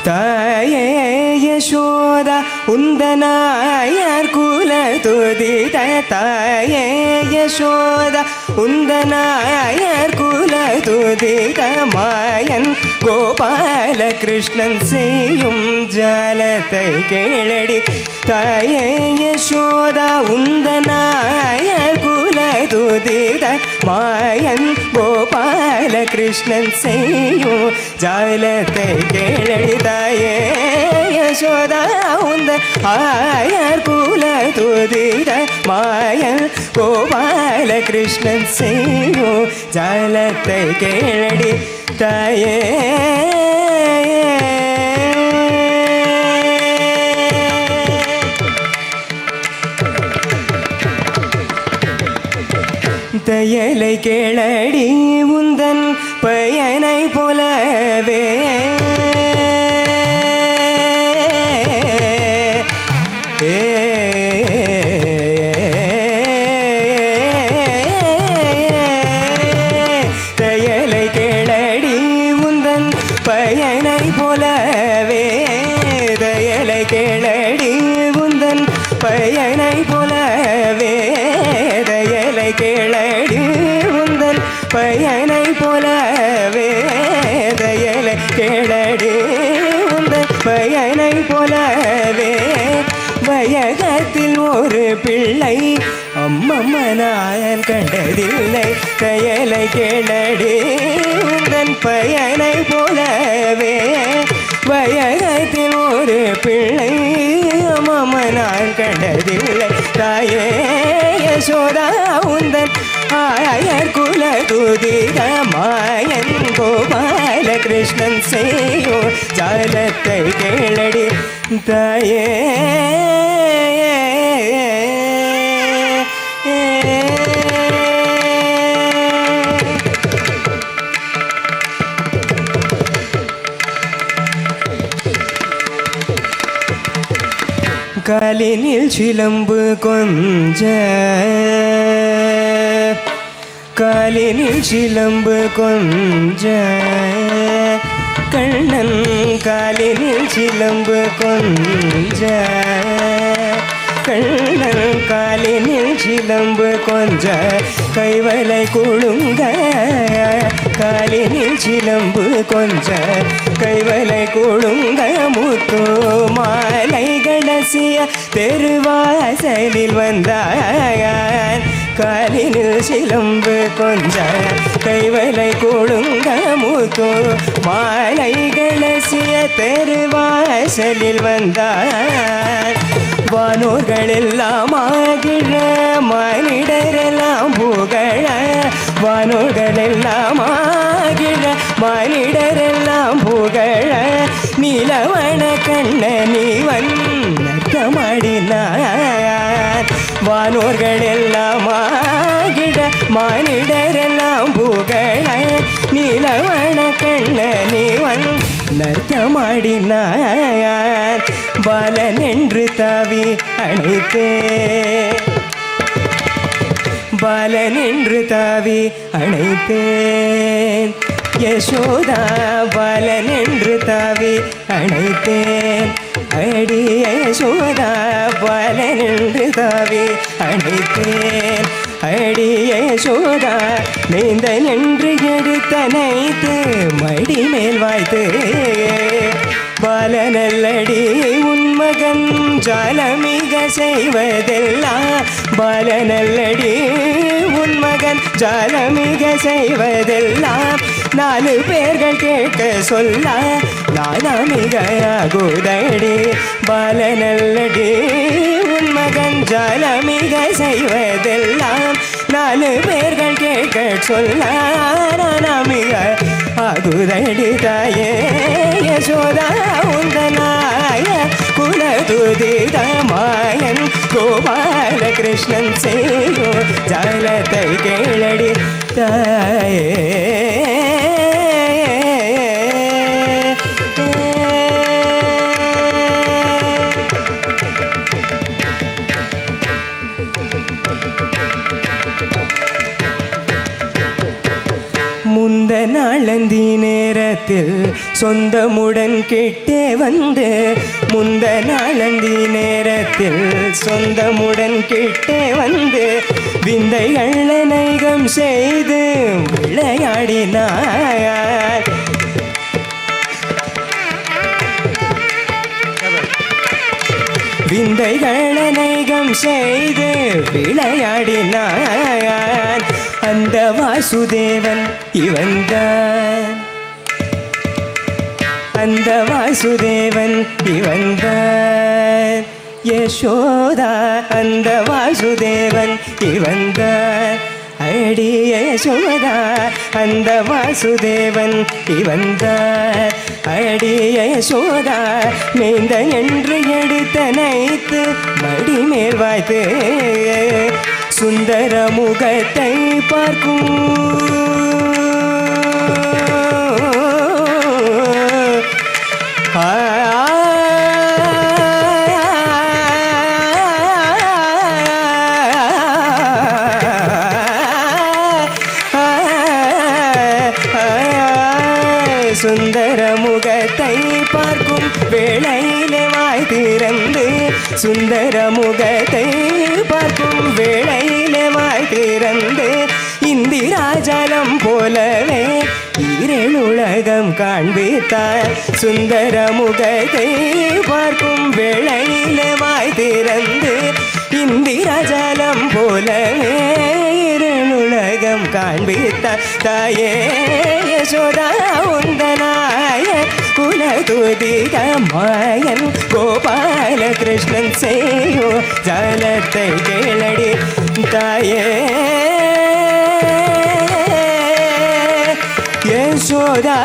தாயே யசோதா உந்தனாயார் குல துதித தாயே யசோதா உந்தனாயார் குல துதித மாயன் கோபால கிருஷ்ணன் செய்யும் ஜாலத்தை கேளடி தாயே யசோதா உந்தனாயார் குல துதித மாயன் கோபால கிருஷ்ணன் செய்யும் ஜாலத்தை கேளடி தாயே யசோதா உந்த ஆயர் குல துதித மாயன் கோபால கிருஷ்ணன் செய்யும் ஜாலத்தை கேளடி தாயே தையலை கேளடி உந்தன் பயனை போலவே தையலை கேளடி உந்தன் பயனை போலவே தையலை கேளடி உந்தன் பயனை போலவே தையலை கேளடி உந்தன் பயனை போலவே தையலை கேளடி உந்தன் பயனை போலவே வயகத்தில் ஒரு பிள்ளை அம்மம்மனாயன் கண்டதில்லை தையலை கேளடி உந்தன் பயனை போலவே வயகத்தில் ஒரு பிள்ளை அம்மம்மனான் கண்டதில்லை தாயே யசோதா உந்தன் ஆயர் குல துதித மாயன் கோபால கிருஷ்ணன் செய்யோ ஜாலத்தை கேளடி தாயே காலினில் சிலம்பு கொஞ்ச காலினில் சிலம்பு கொஞ்ச கண்ணன் காலினில் சிலம்பு கொஞ்ச கண்ணன் காலினில் சிலம்பு கொஞ்ச கைவலை குழுங்க காலினில் சிலம்பு கொஞ்ச கைவலை குழுங்க முத்து மாலை கடைசிய தெருவாசலில் வந்தாயான் காலினில் சிலம்பு கொஞ்ச கைவலை குழுங்க முத்து மாலை கடைசிய தெருவாசலில் வந்தார் வானோர்கள் எல்லாம் ஆகிற மனிடரெல்லாம் புகழ வானோர்கள் எல்லாம் ஆகிற மனிடரெல்லாம் புகழ நீலவன கண்ணனி வண்ணமாடினார் வானோர்கள் எல்லாம் ஆகிற மனிடரெல்லாம் புகழ நீலவன கண்ணனி நர்த்தமாடினார் பாலன் என்று தாவி அழைத்தே பாலன் என்று தாவி அழைத்தேன் யசோதா பாலன் என்று தாவி அழைத்தேன் அடி யசோதா பாலன் என்று தாவி அழைத்தேன் அடி யசோதா நீந்தன் என்று எடுத்தனைத்து மடி மேல் வாய்த்து பாலனல்லடி உன்மகன் ஜாலமிக செய்வதெல்லாம் பாலனல்லடி உன்மகன் ஜாலமிக செய்வதெல்லாம் நாலு பேர்கள் கேட்க சொல்ல நானாமிக ஆகுதடி பாலனல்லடி உன் மகன் ஜாலமிக செய்வதெல்லாம் நாலு பேர்கள் கேட்க சொல்ல நானாமிக ஆகுதடி தாயே யசோதா உந்தனாய குலதுதித மாயன் கோபாலகிருஷ்ணன் செய்யோ ஜாலத்தை கேளடி தாயே. முந்த நாளந்தி நேரத்தில் சொந்தமுடன் கிட்டே வந்து முந்த நாளந்தி நேரத்தில் சொந்தமுடன் கிட்டே வந்து விந்தைகள் அநேகம் செய்து விளையாடினார். விந்தைகள் அநேகம் செய்து விளையாடினான். அந்த வாசுதேவன் இவன்தான், அந்த வாசுதேவன் இவன்தான் யசோதா. அந்த வாசுதேவன் இவன்தான் அடி யசோதா. அந்த வாசுதேவன் இவன்தான் அடி யசோதா. மேந்த என்று எடுத்தனைத்து மடிமேல் வாய்த்து சுந்தர முகத்தை பார்க்கும் சுந்தர முகத்தை பார்க்கும் வேளையிலே வாய் திறந்து சுந்தர முகத்தை பார்க்கும் வேளையிலே வாய் திறந்து இந்திராஜலம் போலவே ஈரேழுலகம் காண்பித்தார். சுந்தர முகத்தை பார்க்கும் வேளையிலே வாய் திறந்து இந்திராஜலம் போலவே ஈரேழுலகம் காண்பித்தார். தாயே யசோதா உந்தனாய குலதுதித மாயன் கோபாலகிருஷ்ணன் செய்யோ ஜாலத்தை கேளடி தாயே யசோதா.